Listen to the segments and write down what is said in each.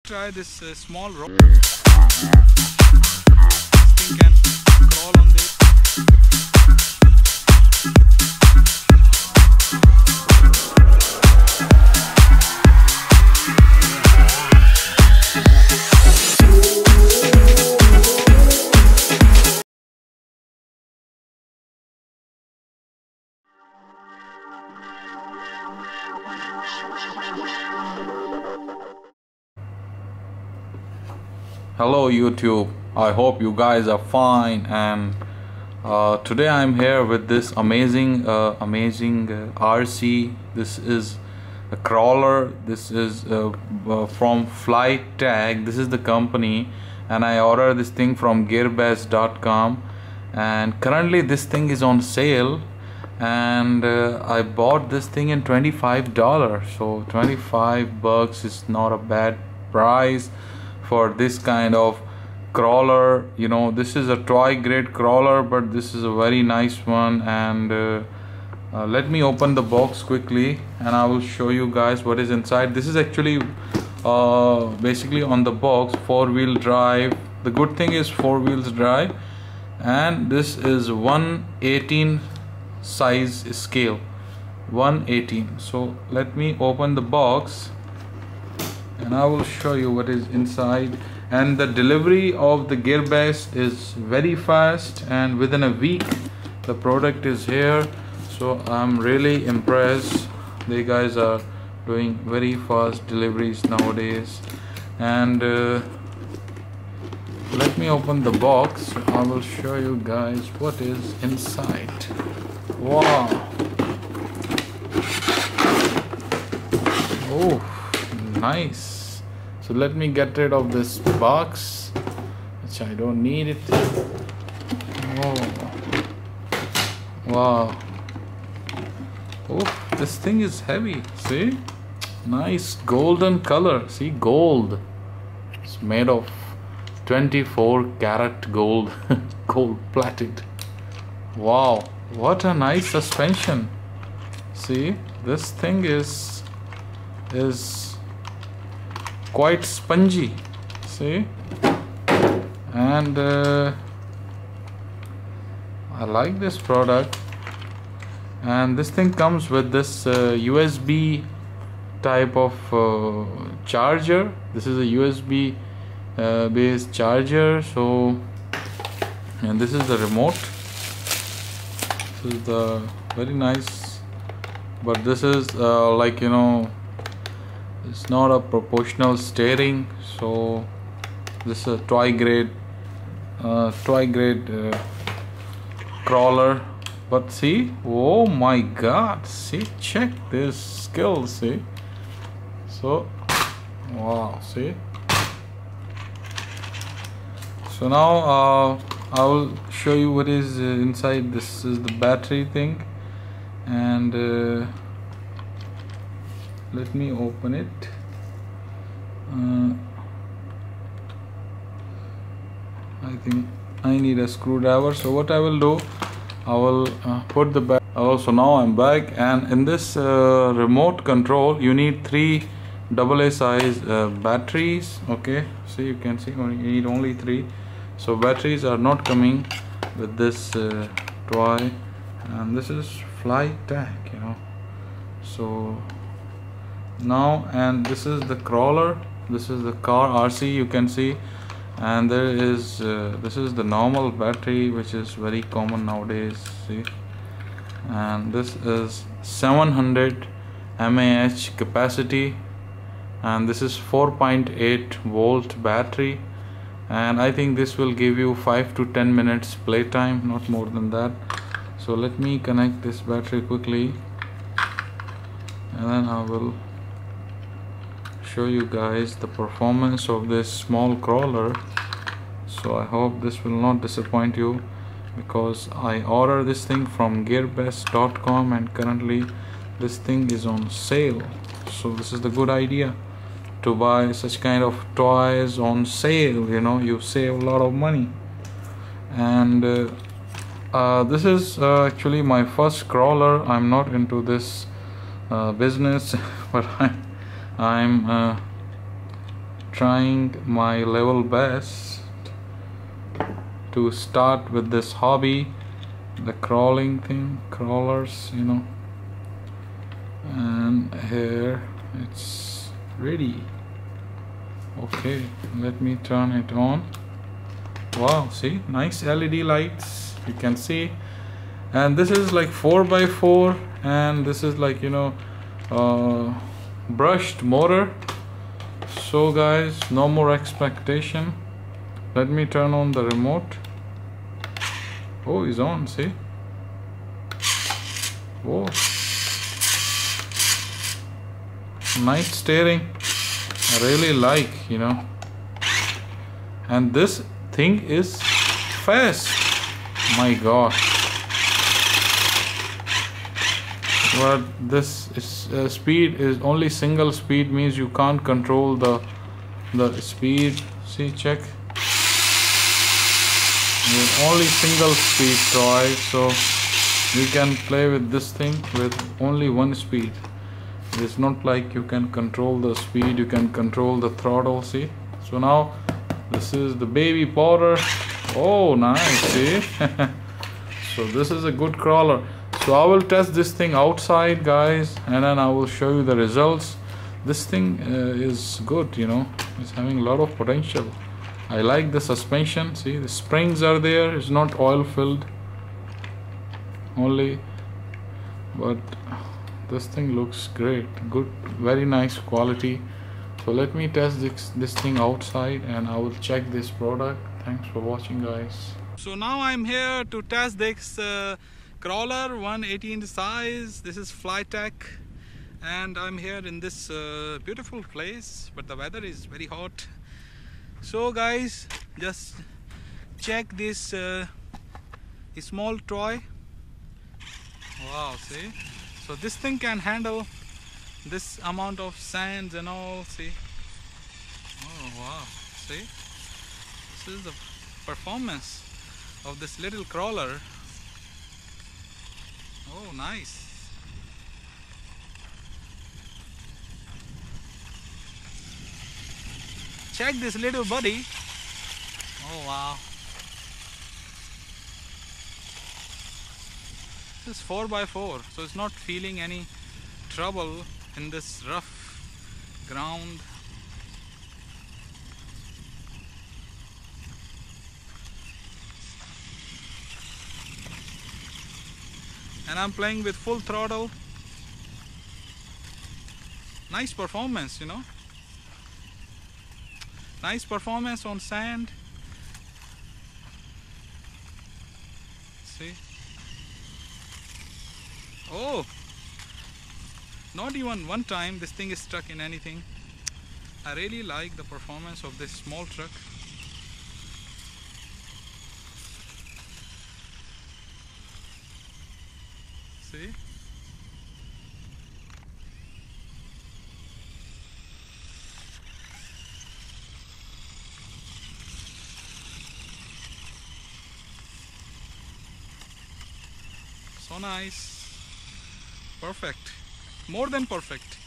try this small rope. This thing can crawl on this. Hello YouTube, I hope you guys are fine, and today I'm here with this amazing RC. This is a crawler. This is from Flytec. This is the company, and I ordered this thing from gearbest.com, and currently this thing is on sale, and I bought this thing in $25. So $25 is not a bad price for this kind of crawler. You know, this is a toy grade crawler, but this is a very nice one. And let me open the box quickly and I will show you guys what is inside. This is actually basically on the box 4-wheel drive. The good thing is 4-wheel drive, and this is 1/18 size scale, 1/18. So let me open the box and I will show you what is inside. And the delivery of the Gearbest is very fast, and within a week the product is here. So I'm really impressed. They guys are doing very fast deliveries nowadays. And let me open the box. I will show you guys what is inside. Wow. Oh, nice. So let me get rid of this box, which I don't need it. Oh, wow. Oh, this thing is heavy. See, nice golden color. See, gold. It's made of 24 karat gold. Gold plated. Wow, what a nice suspension. See, this thing is quite spongy. See, and I like this product. And this thing comes with this USB type of charger. This is a USB based charger. So, and this is the remote. This is the very nice, but this is like, you know, it's not a proportional steering. So this is a toy grade crawler. But see, oh my god, see, check this skill. See, so wow, see. So now I will show you what is inside. This is the battery thing, and let me open it. I think I need a screwdriver. So what I will do, I will put the back. So now I'm back, and in this remote control you need 3 AA size batteries. Okay, so you can see you need only 3. So batteries are not coming with this toy, and this is Flytec, you know. So now, and this is the crawler. This is the car RC, you can see. And there is this is the normal battery, which is very common nowadays. See, and this is 700 mAh capacity, and this is 4.8 volt battery, and I think this will give you 5 to 10 minutes playtime, not more than that. So let me connect this battery quickly, and then I will show you guys the performance of this small crawler. So I hope this will not disappoint you, because I ordered this thing from gearbest.com, and currently this thing is on sale. So this is the good idea, to buy such kind of toys on sale. You know, you save a lot of money. And this is actually my first crawler. I'm not into this business, but I'm trying my level best to start with this hobby, the crawling thing, crawlers, you know. And here it's ready. Okay, let me turn it on. Wow, see, nice LED lights, you can see. And this is like 4x4, and this is like, you know, brushed motor. So guys, no more expectation. Let me turn on the remote. Oh, it's on, see. Whoa, nice steering. I really like, you know. And this thing is fast, my god. But this is, speed is only single speed, means you can't control the speed. See, check, only single speed toy, so you can play with this thing with only one speed. It's not like you can control the speed, you can control the throttle. See, so now this is the baby powder. Oh, nice, see. So this is a good crawler. So I will test this thing outside, guys, and then I will show you the results. This thing is good, you know. It's having a lot of potential. I like the suspension. See, the springs are there. It's not oil filled only, but this thing looks great. Good, very nice quality. So let me test this thing outside, and I will check this product. Thanks for watching, guys. So now I'm here to test this crawler, 1/18 size. This is Flytec, and I'm here in this beautiful place, but the weather is very hot. So guys, just check this small toy. Wow, see. So this thing can handle this amount of sands and all. See. Oh wow, see. This is the performance of this little crawler. Oh, nice. Check this little buddy. Oh wow. This is 4x4, so it's not feeling any trouble in this rough ground. And I'm playing with full throttle. Nice performance, you know. Nice performance on sand. See. Oh, not even one time this thing is stuck in anything. I really like the performance of this small truck. See? So nice. Perfect. More than perfect.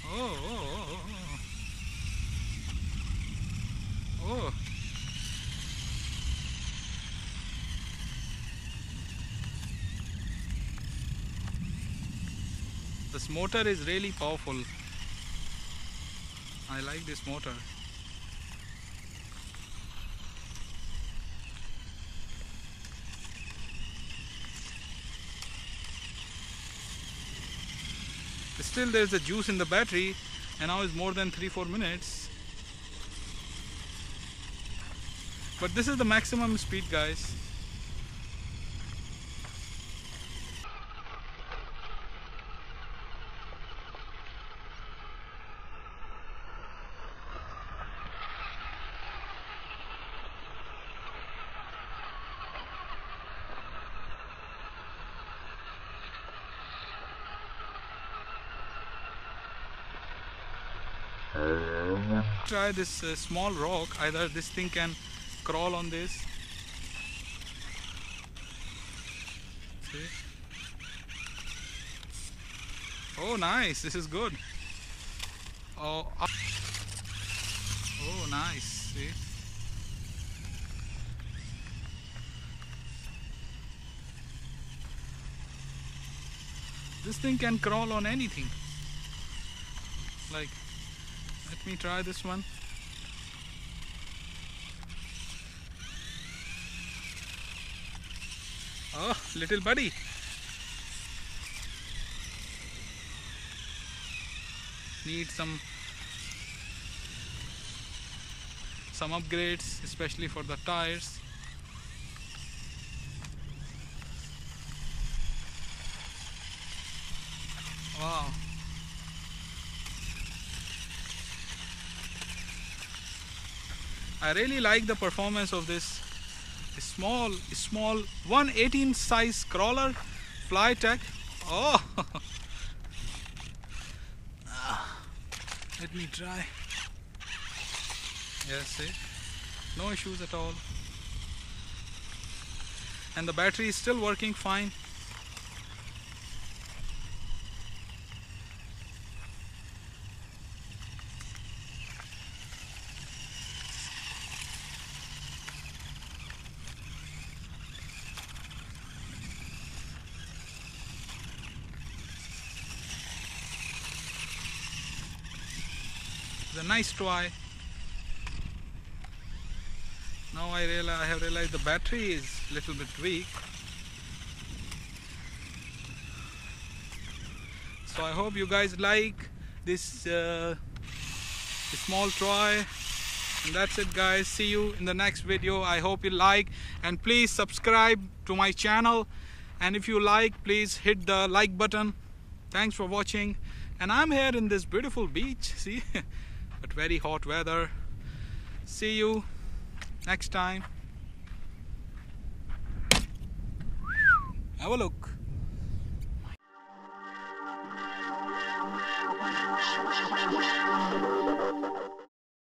Oh, oh, oh, oh. Oh. This motor is really powerful. I like this motor. Still there's a juice in the battery, and now it's more than 3-4 minutes. But this is the maximum speed, guys. Try this small rock. Either this thing can crawl on this. See? Oh, nice. This is good. Oh, oh, nice. See? This thing can crawl on anything. Like, let me try this one. Oh, little buddy. Need some upgrades, especially for the tires. Wow. I really like the performance of this small 1/18 size crawler Flytec. Oh. Let me try. Yes, see? No issues at all. And the battery is still working fine. It's a nice toy. Now I have realized the battery is a little bit weak. So I hope you guys like this small toy. And that's it, guys. See you in the next video. I hope you like, and please subscribe to my channel. And if you like, please hit the like button. Thanks for watching. And I'm here in this beautiful beach, see? But very hot weather. See you next time. Have a look.